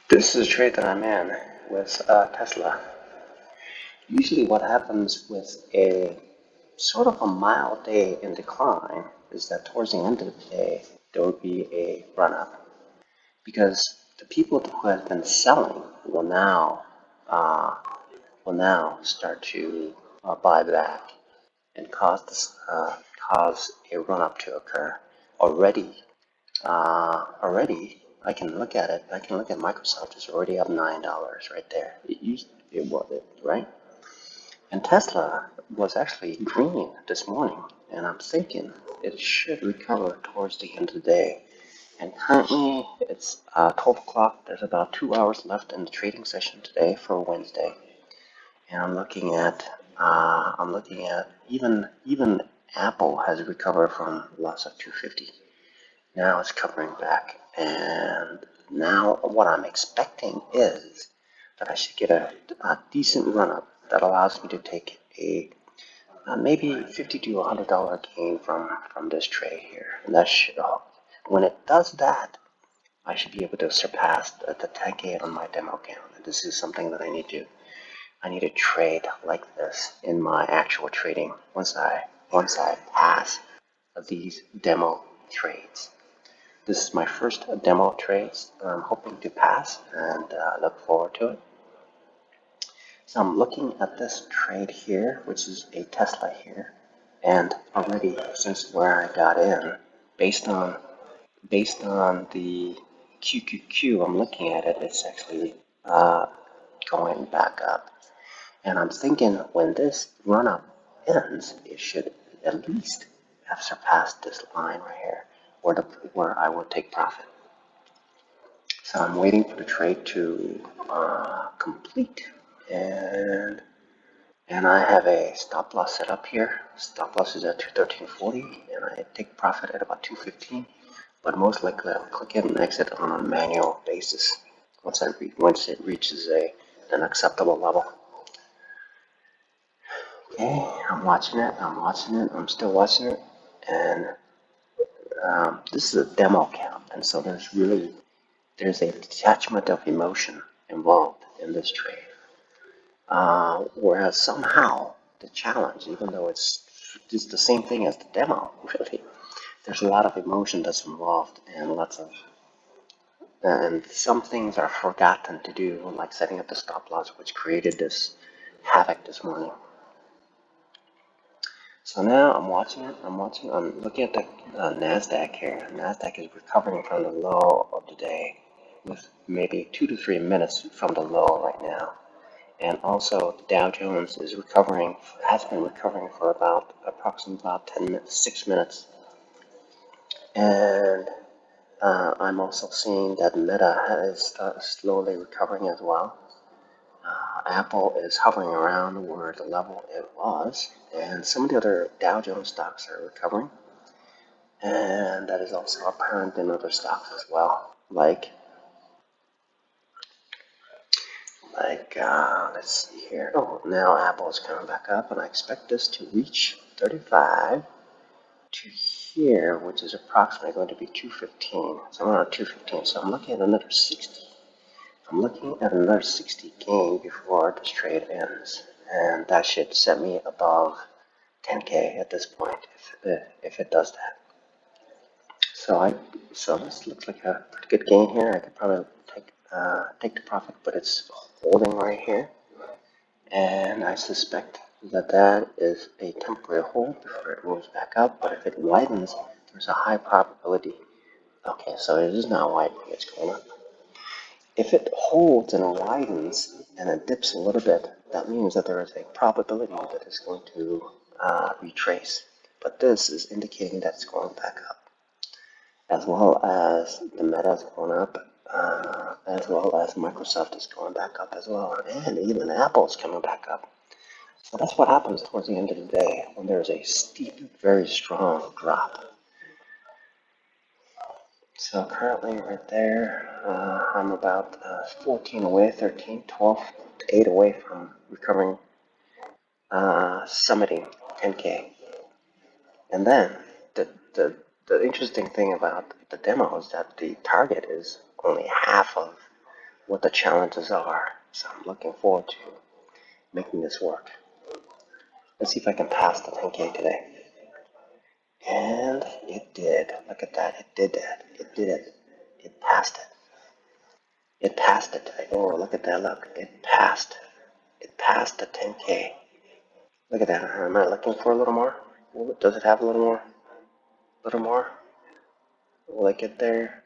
This is a trade that I'm in with Tesla. Usually what happens with a sort of a mild day in decline is that towards the end of the day, there will be a run-up because the people who have been selling uh, will now start to buy back and cause a run-up to occur. Already, I can look at it. I can look at Microsoft. It's already up $9 right there. It was it, right? And Tesla was actually green this morning, and I'm thinking it should recover towards the end of the day. And currently, it's 12 o'clock. There's about 2 hours left in the trading session today for Wednesday, and I'm looking at even Apple has recovered from loss of 250. Now it's covering back, and now what I'm expecting is that I should get a decent run up that allows me to take a maybe $50 to $100 gain from this trade here. And that should, when it does that, I should be able to surpass the 10K on my demo account. And this is something that I need to trade like this in my actual trading once I pass these demo trades. This is my first demo trades that I'm hoping to pass, and look forward to it. So I'm looking at this trade here, which is a Tesla here, and already since where I got in, based on the QQQ, I'm looking at it, it's actually going back up. And I'm thinking when this run up ends, it should at least have surpassed this line right here, where I will take profit. So I'm waiting for the trade to complete, and I have a stop loss set up here. Stop loss is at 213.40, and I take profit at about 215. But most likely I'll click in and exit on a manual basis once it reaches an acceptable level. Okay, I'm watching it. I'm still watching it, and this is a demo count, and so there's a detachment of emotion involved in this trade. Whereas somehow the challenge, even though it's just the same thing as the demo, really, there's a lot of emotion that's involved and some things are forgotten to do, like setting up the stop loss, which created this havoc this morning. So now I'm looking at the NASDAQ here. NASDAQ is recovering from the low of the day with maybe 2 to 3 minutes from the low right now. And also, the Dow Jones has been recovering for approximately about 6 minutes. And I'm also seeing that Meta is slowly recovering as well. Apple is hovering around where the level it was, and some of the other Dow Jones stocks are recovering. And that is also apparent in other stocks as well, like let's see here. Oh, now Apple is coming back up, and I expect this to reach 35 to here, which is approximately going to be 215. So I'm around 215. So I'm looking at another 60. I'm looking at another 60 gain before this trade ends, and that should set me above 10K at this point if it does that. So this looks like a pretty good gain here. I could probably take the profit, but it's holding right here, and I suspect that is a temporary hold before it moves back up. But if it widens, there's a high probability. Okay, so it is not widening; it's going up. If it holds and widens and it dips a little bit, that means that there is a probability that it's going to retrace. But this is indicating that it's going back up, as well as the Meta is going up, as well as Microsoft is going back up as well, and even Apple is coming back up. So that's what happens towards the end of the day when there's a steep, very strong drop. So currently right there, I'm about 14 away, 13, 12, 8 away from recovering, summiting 10K. And then the interesting thing about the demo is that the target is only half of what the challenges are. So I'm looking forward to making this work. Let's see if I can pass the 10K today. And it did. Look at that. It did that. It did it. It passed it. It passed it. Oh, look at that. Look. It passed. It passed the 10K. Look at that. Am I looking for a little more? Does it have a little more? A little more? Will I get there?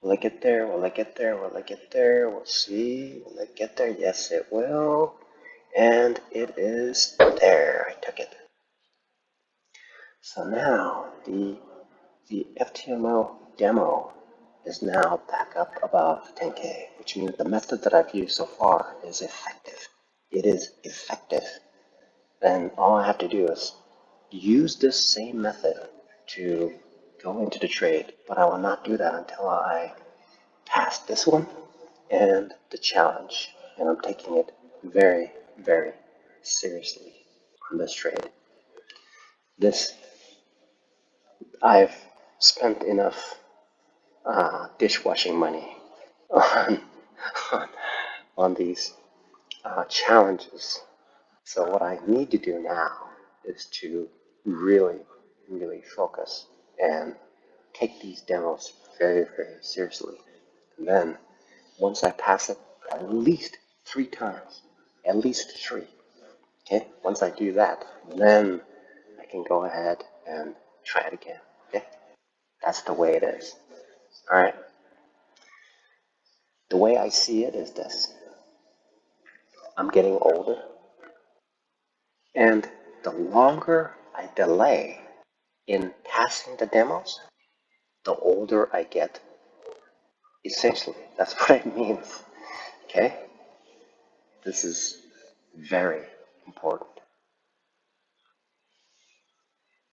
Will I get there? Will I get there? Will I get there? We'll see. Will I get there? Yes, it will. And it is there. I took it. So now the FTMO demo is now back up above 10K, which means the method that I've used so far is effective. It is effective. Then all I have to do is use this same method to go into the trade, but I will not do that until I pass this one and the challenge. And I'm taking it very, very seriously on this trade. I've spent enough dishwashing money on, on these challenges. So what I need to do now is to really, really focus and take these demos very, very seriously. And then once I pass it at least 3 times, at least 3, okay? Once I do that, then I can go ahead and try it again, okay? That's the way it is. All right. The way I see it is this. I'm getting older, and the longer I delay in passing the demos, the older I get. Essentially, that's what it means. Okay? This is very important.